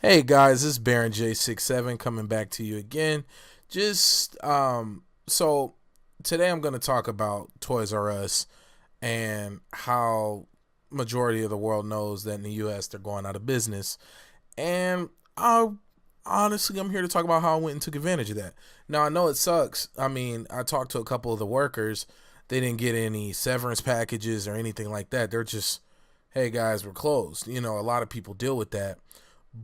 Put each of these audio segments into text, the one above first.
Hey guys, this is Baron J67 coming back to you again. Just so today I'm going to talk about Toys R Us and how majority of the world knows that in the US they're going out of business. And I honestly I'm here to talk about how I went and took advantage of that. Now I know it sucks. I mean, I talked to a couple of the workers. They didn't get any severance packages or anything like that. They're just, hey guys, we're closed. You know, a lot of people deal with that.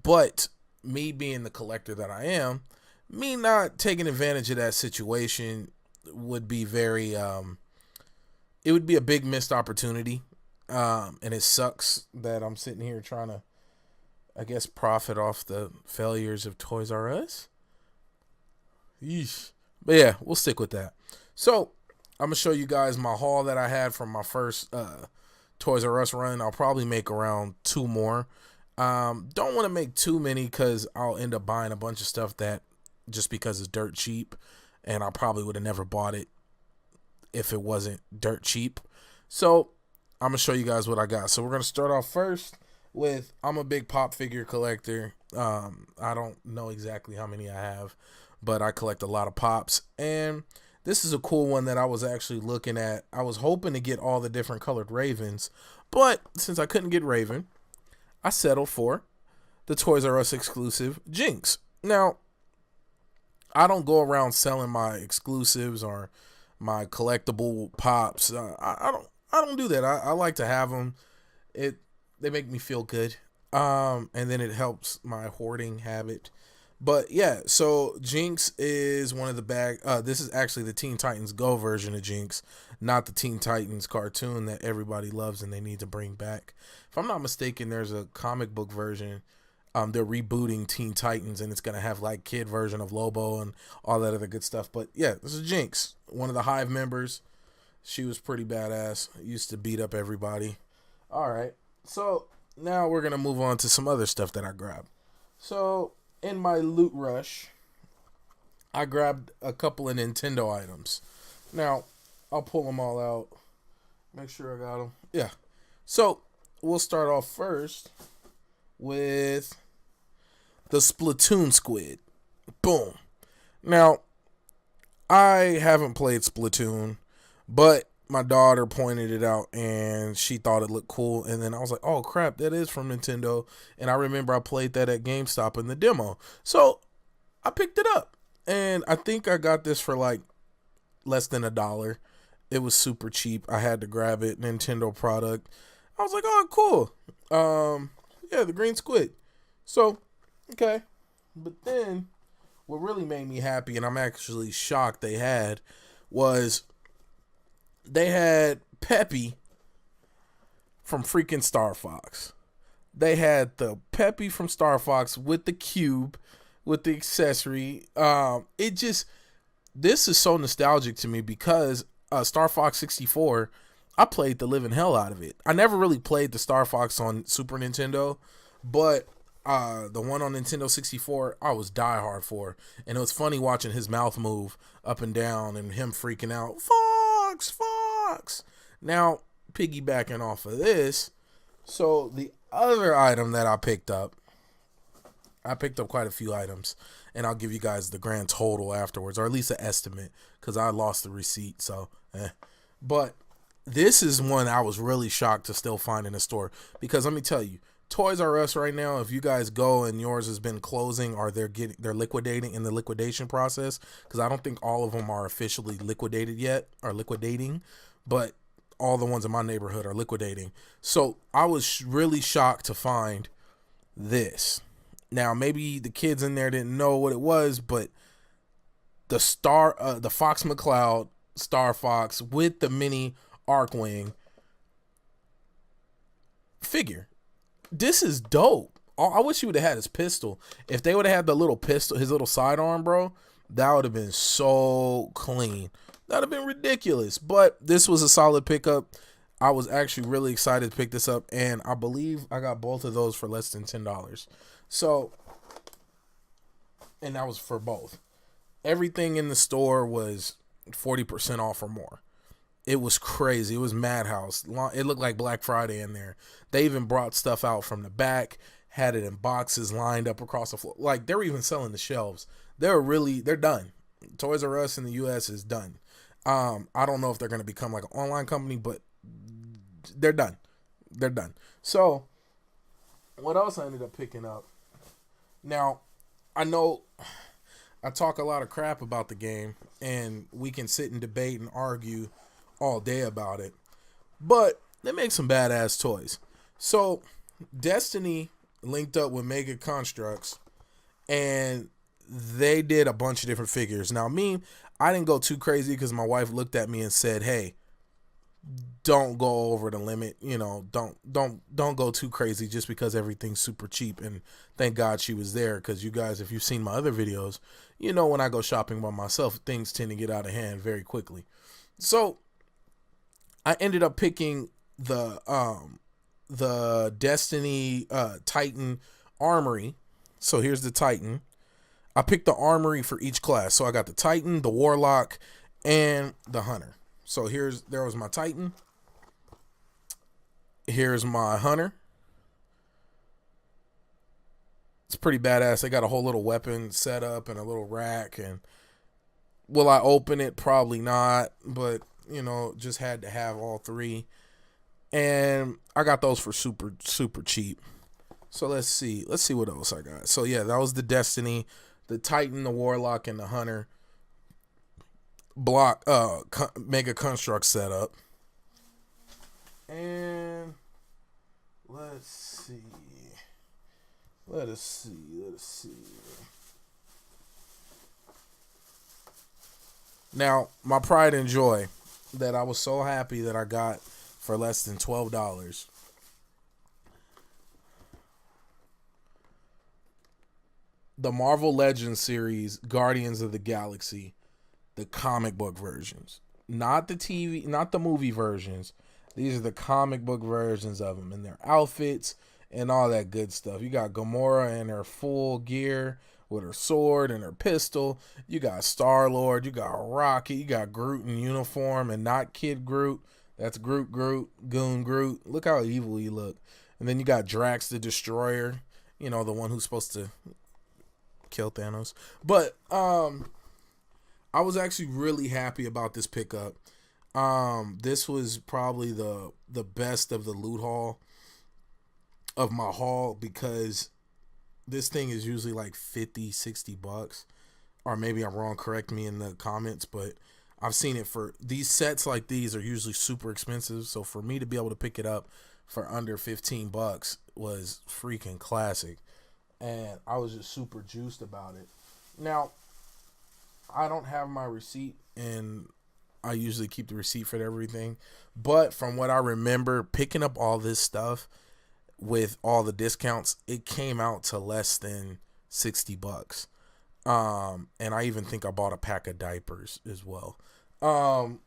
But me being the collector that I am, me not taking advantage of that situation would be it would be a big missed opportunity. And it sucks that I'm sitting here trying to, I guess, profit off the failures of Toys R Us. Yeesh. But yeah, we'll stick with that. So I'm going to show you guys my haul that I had from my first Toys R Us run. I'll probably make around two more. Don't want to make too many because I'll end up buying a bunch of stuff that just because it's dirt cheap, and I probably would have never bought it if it wasn't dirt cheap. So I'm gonna show you guys what I got. So we're gonna start off first with, I'm a big pop figure collector. I don't know exactly how many I have, but I collect a lot of pops, and this is a cool one that I was actually looking at. I was hoping to get all the different colored Ravens, but since I couldn't get Raven, I settled for the Toys R Us exclusive Jinx. Now, I don't go around selling my exclusives or my collectible pops. I don't do that. I like to have them. They make me feel good. And then it helps my hoarding habit. But yeah, so Jinx is one of the this is actually the Teen Titans Go version of Jinx, not the Teen Titans cartoon that everybody loves and they need to bring back. If I'm not mistaken, there's a comic book version. They're rebooting Teen Titans and it's gonna have like kid version of Lobo and all that other good stuff. But yeah, this is Jinx, one of the Hive members. She was pretty badass. Used to beat up everybody. All right, so now we're gonna move on to some other stuff that I grabbed. So in my loot rush, I grabbed a couple of Nintendo items. Now, I'll pull them all out. Make sure I got them. Yeah. So, we'll start off first with the Splatoon squid. Boom. Now, I haven't played Splatoon, but my daughter pointed it out and she thought it looked cool, and then I was like, oh crap, that is from Nintendo. And I remember I played that at GameStop in the demo, so I picked it up, and I think I got this for like less than $1. It was super cheap. I had to grab it. Nintendo product. I was like, oh cool. Yeah, the green squid. So okay, but then what really made me happy, and I'm actually shocked they had Peppy from freaking Star Fox. They had the Peppy from Star Fox with the cube, with the accessory. This is so nostalgic to me because Star Fox 64, I played the living hell out of it. I never really played the Star Fox on Super Nintendo, but the one on Nintendo 64, I was diehard for. And it was funny watching his mouth move up and down and him freaking out. Fox. Now, piggybacking off of this, so the other item that I picked up quite a few items, and I'll give you guys the grand total afterwards, or at least an estimate, because I lost the receipt, so But this is one I was really shocked to still find in a store, because let me tell you, Toys R Us right now, if you guys go and yours has been closing or they're liquidating in the liquidation process, because I don't think all of them are officially liquidated yet, or liquidating, but all the ones in my neighborhood are liquidating. So I was really shocked to find this. Now maybe the kids in there didn't know what it was, but the Fox McCloud Star Fox with the mini Archwing figure. This is dope. I wish he would have had his pistol. If they would have had the little pistol, his little sidearm, bro, that would have been so clean. That would have been ridiculous. But this was a solid pickup. I was actually really excited to pick this up, and I believe I got both of those for less than $10. So, and that was for both. Everything in the store was 40% off or more. It was crazy. It was madhouse. It looked like Black Friday in there. They even brought stuff out from the back. had it in boxes lined up across the floor. Like, they were even selling the shelves. They're done. Toys R Us in the US is done. I don't know if they're going to become like an online company, but they're done. They're done. So, what else I ended up picking up? Now, I know I talk a lot of crap about the game, and we can sit and debate and argue all day about it, but they make some badass toys. So, Destiny linked up with Mega Constructs, and they did a bunch of different figures. Now, I didn't go too crazy because my wife looked at me and said, "Hey, don't go over the limit. Don't go too crazy just because everything's super cheap." And thank God she was there, because you guys, if you've seen my other videos, when I go shopping by myself, things tend to get out of hand very quickly. So I ended up picking the Destiny Titan Armory. So here's the Titan. I picked the Armory for each class. So I got the Titan, the Warlock, and the Hunter. So there was my Titan. Here's my Hunter. It's pretty badass. They got a whole little weapon setup and a little rack. And will I open it? Probably not. But, just had to have all three. And I got those for super, super cheap. So let's see. Let's see what else I got. So yeah, that was the Destiny, the Titan, the Warlock, and the Hunter block Mega Construct setup. And let's see. Let us see. Now, my pride and joy that I was so happy that I got for less than $12. The Marvel Legends series, Guardians of the Galaxy, the comic book versions, not the movie versions. These are the comic book versions of them, and their outfits and all that good stuff. You got Gamora in her full gear with her sword and her pistol. You got Star-Lord. You got Rocket. You got Groot in uniform, and not Kid Groot. That's Groot, Goon Groot. Look how evil he look. And then you got Drax the Destroyer. The one who's supposed to kill Thanos. But I was actually really happy about this pickup. This was probably the best of the loot haul of my haul, because this thing is usually like $50-$60, or maybe I'm wrong, correct me in the comments, but I've seen it for these sets. Like, these are usually super expensive, so for me to be able to pick it up for under $15 was freaking classic, and I was just super juiced about it. Now, I don't have my receipt, and I usually keep the receipt for everything, but from what I remember, picking up all this stuff with all the discounts, it came out to less than $60. And I even think I bought a pack of diapers as well. But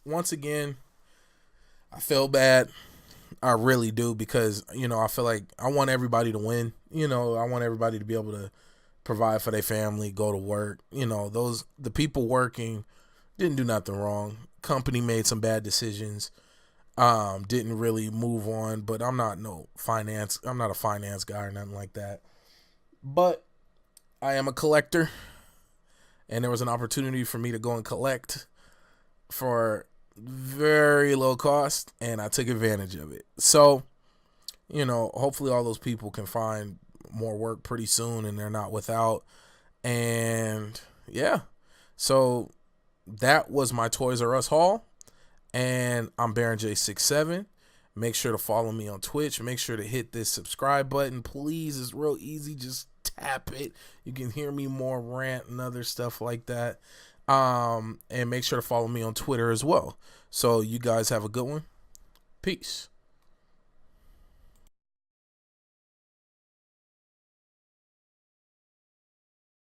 once again, I feel bad. I really do, because, I feel like I want everybody to win. I want everybody to be able to provide for their family, go to work. The people working didn't do nothing wrong. Company made some bad decisions. Didn't really move on, but I'm not a finance guy or nothing like that. But I am a collector, and there was an opportunity for me to go and collect for very low cost, and I took advantage of it. So, hopefully all those people can find more work pretty soon and they're not without. And yeah, so that was my Toys R Us haul. And I'm Baron J67. Make sure to follow me on Twitch. Make sure to hit this subscribe button, please. It's real easy. Just tap it. You can hear me more rant and other stuff like that. And make sure to follow me on Twitter as well. So you guys have a good one. Peace.